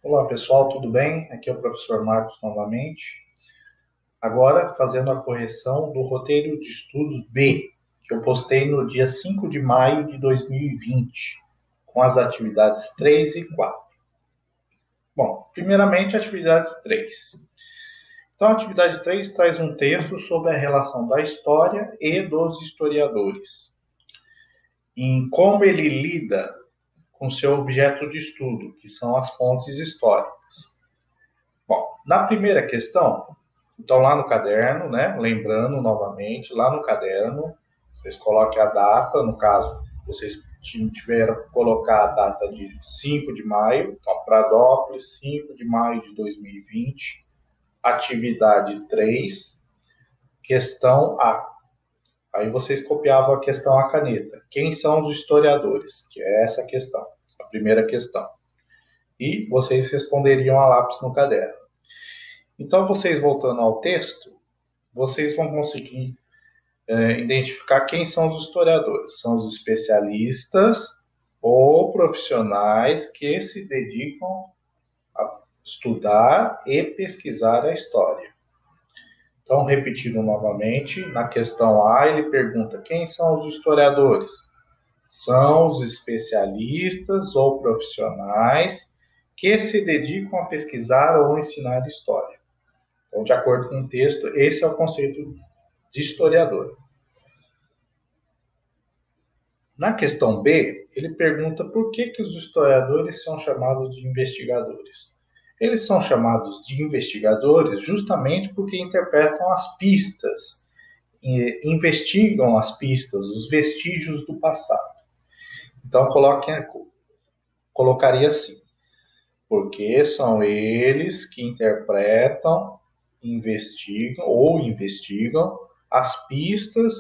Olá pessoal, tudo bem? Aqui é o professor Marcos novamente. Agora fazendo a correção do roteiro de estudos B, que eu postei no dia 5 de maio de 2020, com as atividades 3 e 4. Bom, primeiramente, atividade 3. Então, a atividade 3 traz um texto sobre a relação da história e dos historiadores, em como ele lida com seu objeto de estudo, que são as fontes históricas. Bom, na primeira questão, então lá no caderno, né, lembrando novamente, lá no caderno, vocês coloquem a data, no caso, vocês tiveram que colocar a data de 5 de maio, então, Pradópolis, 5 de maio de 2020, atividade 3, questão A. Aí vocês copiavam a questão à caneta. Quem são os historiadores? Que é essa questão, a primeira questão. E vocês responderiam a lápis no caderno. Então, vocês voltando ao texto, vocês vão conseguir identificar quem são os historiadores. São os especialistas ou profissionais que se dedicam a estudar e pesquisar a história. Então, repetindo novamente, na questão A, ele pergunta quem são os historiadores? São os especialistas ou profissionais que se dedicam a pesquisar ou ensinar história. Então, de acordo com o texto, esse é o conceito de historiador. Na questão B, ele pergunta por que os historiadores são chamados de investigadores. Eles são chamados de investigadores justamente porque interpretam as pistas, investigam as pistas, os vestígios do passado. Então, colocaria assim, porque são eles que interpretam, investigam as pistas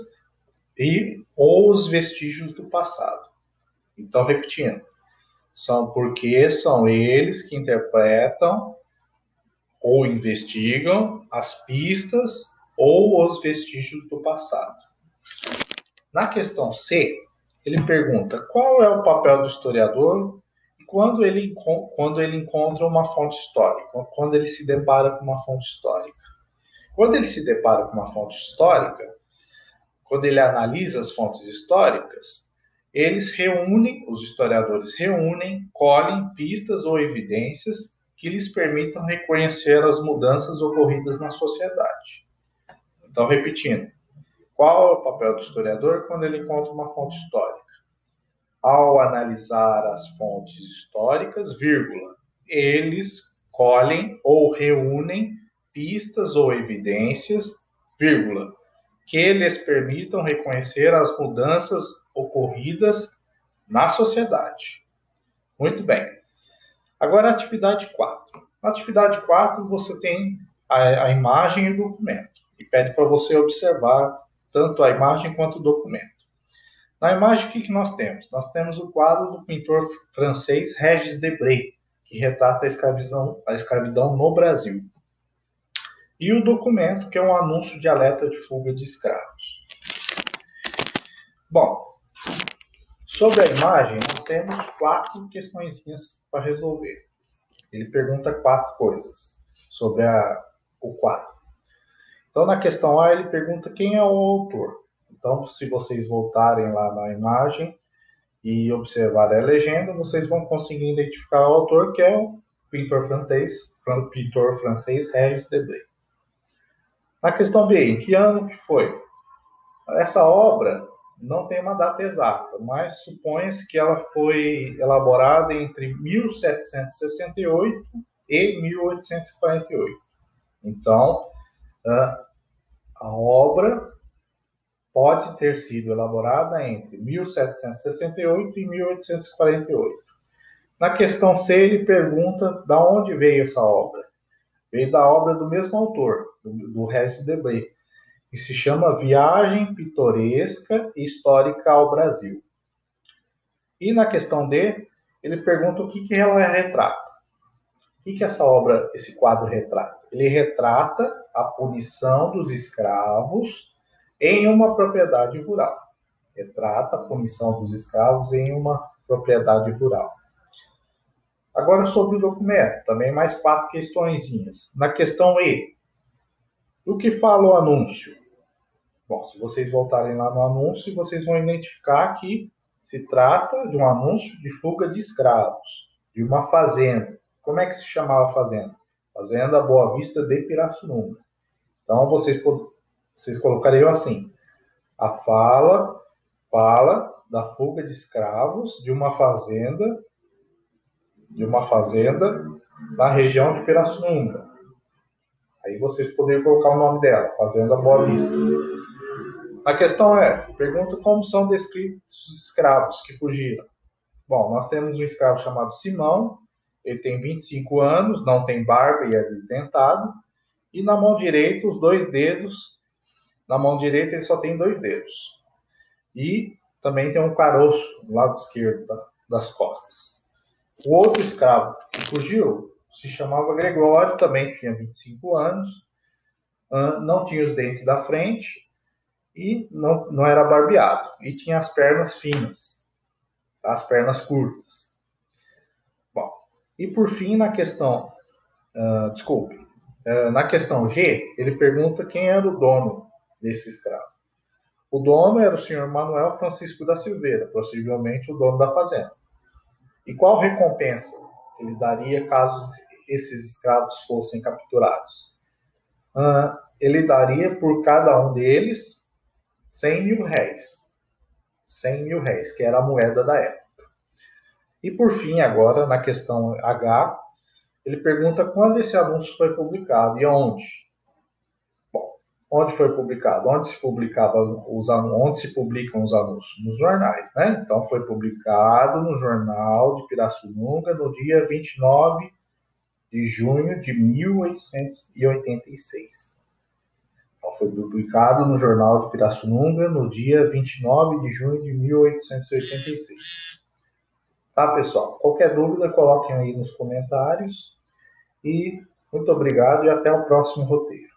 ou os vestígios do passado. Então, repetindo, são eles que interpretam ou investigam as pistas ou os vestígios do passado. Na questão C, ele pergunta qual é o papel do historiador quando ele encontra uma fonte histórica, quando ele se depara com uma fonte histórica. Quando ele se depara com uma fonte histórica, quando ele analisa as fontes históricas, os historiadores reúnem, colhem pistas ou evidências que lhes permitam reconhecer as mudanças ocorridas na sociedade. Então, repetindo, qual é o papel do historiador quando ele encontra uma fonte histórica? Ao analisar as fontes históricas, eles colhem ou reúnem pistas ou evidências, que lhes permitam reconhecer as mudanças ocorridas na sociedade. Muito bem. Agora, a atividade 4. Na atividade 4, você tem a imagem e o documento. E pede para você observar tanto a imagem quanto o documento. Na imagem, o que nós temos? Nós temos o quadro do pintor francês Regis Debray, que retrata a escravidão no Brasil. E o documento, que é um anúncio de alerta de fuga de escravos. Bom, sobre a imagem, nós temos 4 questõezinhas para resolver. Ele pergunta 4 coisas sobre o quadro. Então, na questão A, ele pergunta quem é o autor. Então, se vocês voltarem lá na imagem e observarem a legenda, vocês vão conseguir identificar o autor, que é o pintor francês Regis Debray. Na questão B, em que ano que foi? Essa obra não tem uma data exata, mas supõe-se que ela foi elaborada entre 1768 e 1848. Então, a obra pode ter sido elaborada entre 1768 e 1848. Na questão C, ele pergunta de onde veio essa obra. Veio da obra do mesmo autor, do Regis Debray, que se chama Viagem Pitoresca e Histórica ao Brasil. E na questão D, ele pergunta o que ela retrata. O que essa obra, esse quadro retrata? Ele retrata a punição dos escravos em uma propriedade rural. Retrata a punição dos escravos em uma propriedade rural. Agora sobre o documento, também mais 4 questõezinhas. Na questão E, do que fala o anúncio? Bom, se vocês voltarem lá no anúncio, vocês vão identificar que se trata de um anúncio de fuga de escravos, de uma fazenda. Como é que se chamava a fazenda? Fazenda Boa Vista de Pirassununga. Então, vocês colocariam assim, a fala da fuga de escravos de uma fazenda na região de Pirassununga. Aí vocês poderiam colocar o nome dela, Fazenda Boa Vista. A questão F, pergunta como são descritos os escravos que fugiram. Bom, nós temos um escravo chamado Simão, ele tem 25 anos, não tem barba e é desdentado, e na mão direita, os 2 dedos, na mão direita ele só tem 2 dedos. E também tem um caroço do lado esquerdo das costas. O outro escravo que fugiu se chamava Gregório, também tinha 25 anos, não tinha os dentes da frente e não era barbeado. E tinha as pernas finas, as pernas curtas. Bom, e por fim, na questão, na questão G, ele pergunta quem era o dono desse escravo. O dono era o senhor Manuel Francisco da Silveira, possivelmente o dono da fazenda. E qual recompensa ele daria caso esses escravos fossem capturados? Ele daria por cada um deles 100 mil réis. 100 mil réis, que era a moeda da época. E por fim, agora, na questão H, ele pergunta quando esse anúncio foi publicado e onde. Bom, onde foi publicado? Onde se publicam os anúncios? Nos jornais, né? Então, foi publicado no Jornal de Pirassununga no dia 29 de junho de 1886. Então, foi publicado no Jornal de Pirassununga no dia 29 de junho de 1886. Tá, pessoal? Qualquer dúvida, coloquem aí nos comentários. E muito obrigado e até o próximo roteiro.